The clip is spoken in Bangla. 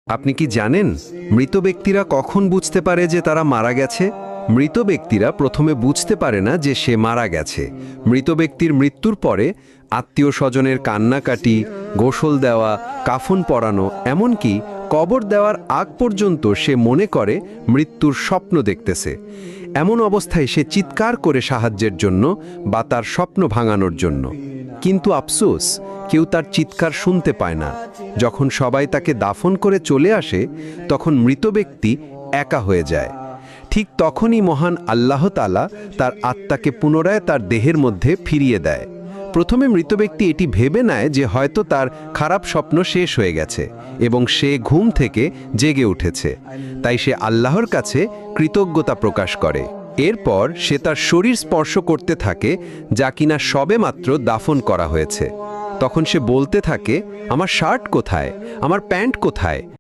আপনি কি জানেন মৃত ব্যক্তিরা কখন বুঝতে পারে যে তারা মারা গেছে? মৃত ব্যক্তিরা প্রথমে বুঝতে পারে না যে সে মারা গেছে। মৃত ব্যক্তির মৃত্যুর পরে আত্মীয় স্বজনের কান্নাকাটি, গোসল দেওয়া, কাফন পরানো, এমনকি কবর দেওয়ার আগ পর্যন্ত সে মনে করে মৃত্যুর স্বপ্ন দেখতেছে। এমন অবস্থায় সে চিৎকার করে সাহায্যের জন্য বা তার স্বপ্ন ভাঙানোর জন্য। কিন্তু আফসোস, কেউ তার চিৎকার শুনতে পায় না। যখন সবাই তাকে দাফন করে চলে আসে, তখন মৃত ব্যক্তি একা হয়ে যায়। ঠিক তখনই মহান আল্লাহ তাআলা তার আত্মাকে পুনরায় তার দেহের মধ্যে ফিরিয়ে দেয়। প্রথমে মৃত ব্যক্তি এটি ভেবে নেয় যে হয়তো তার খারাপ স্বপ্ন শেষ হয়ে গেছে এবং সে ঘুম থেকে জেগে উঠেছে। তাই সে আল্লাহর কাছে কৃতজ্ঞতা প্রকাশ করে। এরপর সে তার শরীর স্পর্শ করতে থাকে, যা কিনা সবেমাত্র দাফন করা হয়েছে। তখন সে বলতে থাকে, আমার শার্ট কোথায়, আমার প্যান্ট কোথায়?